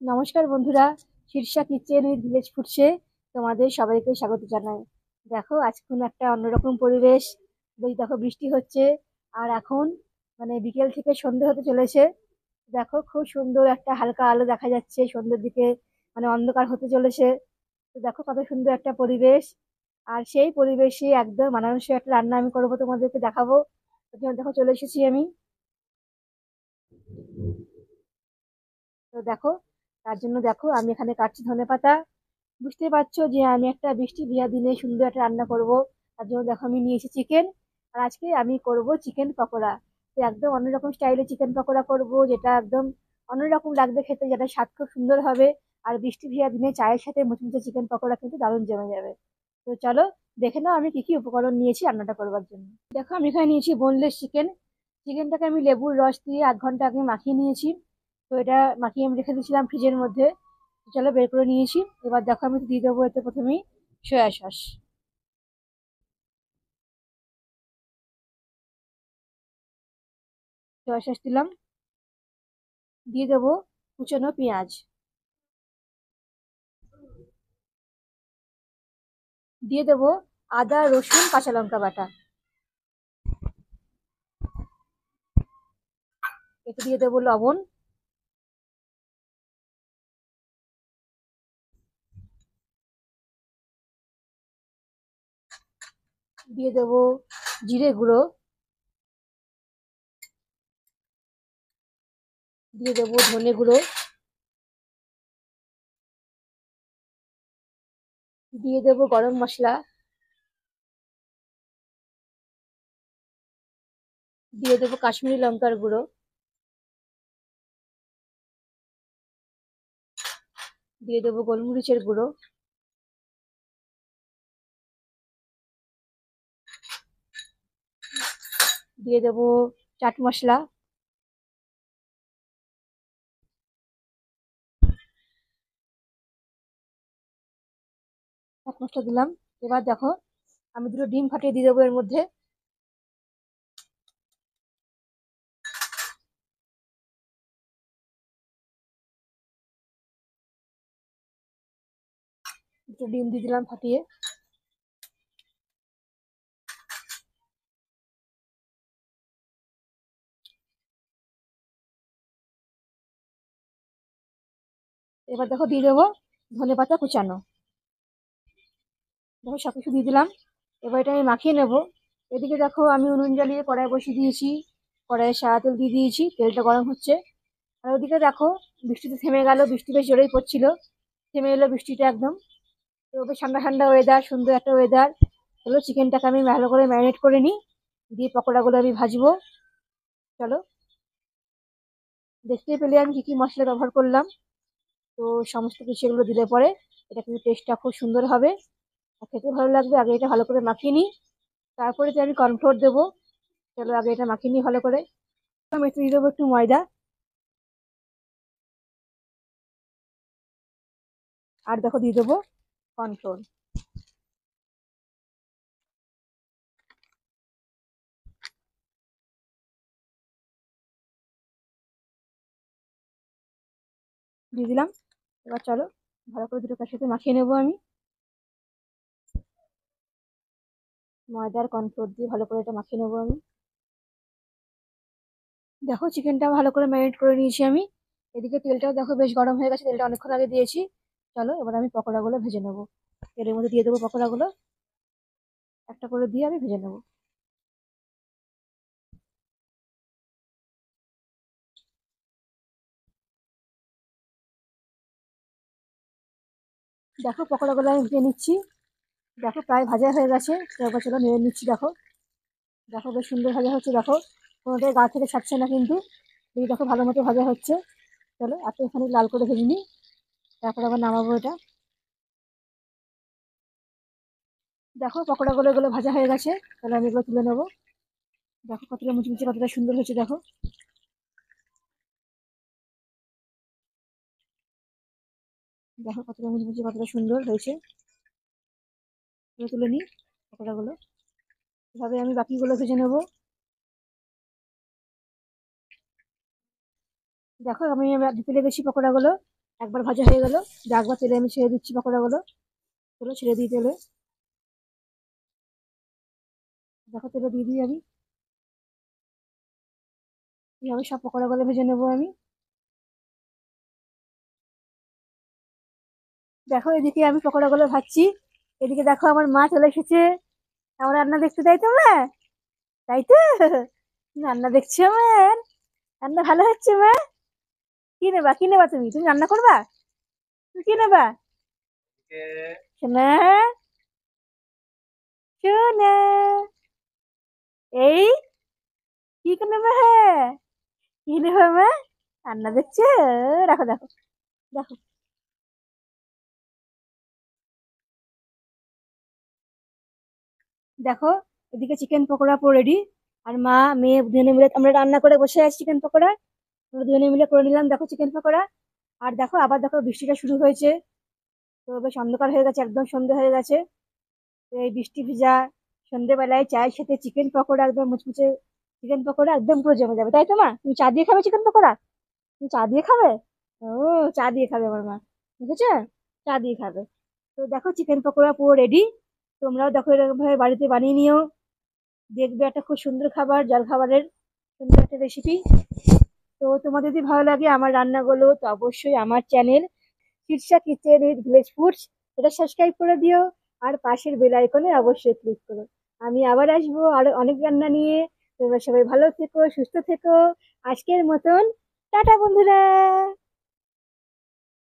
নমস্কার বন্ধুরা, Shirsha kitchen with village ফুডসে তোমাদের সবাইকে স্বাগত জানাই। দেখো আজকে একটা অন্যরকম পরিবেশ। দেখো বৃষ্টি হচ্ছে, আর এখন বিকেল থেকে সন্ধে হতে চলেছে। দেখো খুব সুন্দর একটা হালকা আলো দেখা যাচ্ছে সন্ধ্যের দিকে, অন্ধকার হতে চলেছে। তো দেখো কত সুন্দর একটা পরিবেশ। আর সেই পরিবেশে একদম মানানসই একটা রান্না আমি করবো, তোমাদেরকে দেখাবো। তো দেখো চলে এসেছি আমি। তো দেখো, তার জন্য দেখো আমি এখানে কাটছি ধনেপাতা। বুঝতেই পারছো যে আমি একটা বৃষ্টি ভেজা দিনে সুন্দর একটা রান্না করব। তার জন্য দেখো আমি নিয়েছি চিকেন। আর আজকে আমি করব চিকেন পকোড়া। তো একদম অন্যরকম স্টাইলে চিকেন পকোড়া করব, যেটা একদম অন্যরকম লাগবে খেতে, যেটা স্বাদ খুব সুন্দর হবে। আর বৃষ্টি ভেজা দিনে চায়ের সাথে মুচমুচে চিকেন পকোড়া কিন্তু দারুণ জমে যাবে। তো চলো দেখে নাও আমি কি কি উপকরণ নিয়েছি রান্নাটা করবার জন্য। দেখো আমি এখানে নিয়েছি বোনলেস চিকেন। চিকেনটাকে আমি লেবুর রস দিয়ে 1 ঘন্টা আগে মাখিয়ে নিয়েছি। তো এটা মাখিয়ে আমি রেখে দিয়েছিলাম ফ্রিজের মধ্যে। চলো বের করে নিয়েছি। এবার দেখো আমি দিয়ে দেবো এতে প্রথমেই সয়া সস। সয়া সস দিলাম। দিয়ে দেবো কুচনো পেঁয়াজ। দিয়ে দেবো আদা রসুন কাঁচা লঙ্কা বাটা। এতে দিয়ে দেবো লবণ। দিয়ে দেবো জিরে গুঁড়ো। দিয়ে দেবো ধনে গুঁড়ো। দিয়ে দেবো গরম মশলা। দিয়ে দেবো কাশ্মীরি লঙ্কার গুঁড়ো। দিয়ে দেবো গোলমরিচের গুঁড়ো। দিয়ে দেবো চাট মশলা। চাট মশলা দিলাম। এবার দেখো আমি 2টো ডিম ফাটিয়ে দিয়ে দেবো এর মধ্যে। দুটো ডিম দিয়ে দিলাম ফাটিয়ে। এবার দেখো দিয়ে দেবো ধনেপাতা কুচানো। দেখো সবকিছু দিয়ে দিলাম। এবার এটা আমি মাখিয়ে নেবো। এদিকে দেখো আমি উনুন জ্বালিয়ে কড়াই বসিয়ে দিয়েছি। কড়াইয়ে সাদা তেল দিয়ে দিয়েছি, তেলটা গরম হচ্ছে। আর ওদিকে দেখো বৃষ্টিতে থেমে গেল, বৃষ্টি বেশ জোরেই পড়ছিল। থেমে এলো বৃষ্টিটা একদম। তো বেশ ঠান্ডা ঠান্ডা ওয়েদার, সুন্দর একটা ওয়েদার। চলো চিকেনটাকে আমি ভালো করে ম্যারিনেট করে নিই, দিয়ে পকোড়াগুলো আমি ভাজবো। চলো দেখতে পেলে আমি কি কি মশলা ব্যবহার করলাম। তো সমস্ত কিছু এগুলো দিলে পরে এটা কিন্তু টেস্টটা খুব সুন্দর হবে, আর খেতে ভালো লাগবে। আগে এটা ভালো করে মাখিয়ে নিই, তারপরে যে আমি কর্নফ্লোর দেবো। চলো আগে এটা মাখিয়ে নিই ভালো করে। আমি একটু দিয়ে দেবো একটু ময়দা। আর দেখো দিয়ে দেবো কর্নফ্লোর। দিয়ে দিলাম। এবার চলো ভালো করে দুটো সাথে মাখিয়ে নেবো আমি। ময়দা আর কর্নফ্লোর দিয়ে ভালো করে এটা মাখিয়ে নেবো আমি। দেখো চিকেনটা ভালো করে ম্যারিনেট করে নিয়েছি আমি। এদিকে তেলটাও দেখো বেশ গরম হয়ে গেছে, তেলটা অনেকক্ষণ আগে দিয়েছি। চলো এবার আমি পকোড়াগুলো ভেজে নেবো। তেলের মধ্যে দিয়ে দেবো পকোড়াগুলো, একটা করে দিয়ে আমি ভেজে নেবো। দেখো পকোড়াগুলো আমি ভেজে নিচ্ছি। দেখো প্রায় ভাজা হয়ে গেছে। তো এবার চলো নেড়ে নিচ্ছি। দেখো দেখো বেশ সুন্দর ভাজা হচ্ছে। দেখো কোনোটাই গা থেকে ছাড়ছে না কিন্তু। এই দেখো ভালো মতো ভাজা হচ্ছে। চলো একটু এখানে লাল করে ভেজে নিই, তারপর আবার নামাবো এটা। দেখো পকোড়াগুলো এগুলো ভাজা হয়ে গেছে। তাহলে আমি এগুলো তুলে নেবো। দেখো কতটা মুচমুচে, কতটা সুন্দর হয়েছে। দেখো দেখো কতটা মুচমুচে, কতটা সুন্দর হয়েছে। এগুলো তুলে নিই পকোড়াগুলো। এভাবে আমি বাকিগুলো ভেজে নেবো। দেখো আমি এবার দিতে লেগেছি পকোড়াগুলো। একবার ভাজা হয়ে গেল, একবার তেলে আমি ছেড়ে দিচ্ছি পকোড়াগুলো। চলো ছেড়ে দিই তেলে। দেখো তেলে দিয়ে দিই আমি। এইভাবে সব পকোড়াগুলো ভেজে নেবো আমি। দেখো এদিকে আমি পকোড়াগুলো ভাজছি, এদিকে দেখো আমার মা চলে এসেছে আমার রান্না দেখতে। তাই তোমরা, তাই তো রান্না দেখছো আমার? রান্না ভালো হচ্ছে মা? কি নেবা, কি নেবা, তুমি তুমি রান্না করবা? তুমি কি নেবা সোনা? সোনা, এই কি নেবা? হ্যাঁ, কি নেবা মা? রান্না দেখছো? দেখো দেখো দেখো। দেখো এদিকে চিকেন পকোড়া পুরো রেডি। আর মা মেয়ে দুজনে মিলে আমরা রান্না করে বসে আছি চিকেন পকোড়া। আমরা দুজনে মিলে করে নিলাম দেখো চিকেন পকোড়া। আর দেখো আবার দেখো বৃষ্টিটা শুরু হয়েছে। তো বেশ অন্ধকার হয়ে গেছে, একদম সন্ধে হয়ে গেছে। তো এই বৃষ্টি ভিজা সন্ধেবেলায় চায়ের সাথে চিকেন পকোড়া, একদম মুচমুচে চিকেন পকোড়া একদম পুরো জমে যাবে। তাই তো মা, তুমি চা দিয়ে খাবে চিকেন পকোড়া? তুমি চা দিয়ে খাবে? ও, চা দিয়ে খাবে আমার মা, বুঝেছো? চা দিয়ে খাবে। তো দেখো চিকেন পকোড়া পুরো রেডি। তোমরাও দেখো এরকম ভাবে বাড়িতে বানিয়ে নিও। দেখবে একটা খুব সুন্দর খাবার, জল খাবারের সুন্দর একটা রেসিপি। তো তোমাদের যদি ভালো লাগে আমার রান্নাগুলো, তো অবশ্যই আমার channel Shirsha kitchen with village foods এটা সাবস্ক্রাইব করে দিও। আর পাশের বেল আইকনে অবশ্যই ক্লিক করো। আমি আবার আসবো আরো অনেক রান্না নিয়ে। তোমরা সবাই ভালো থেকো, সুস্থ থেকো। আজকের মতন টাটা বন্ধুরা।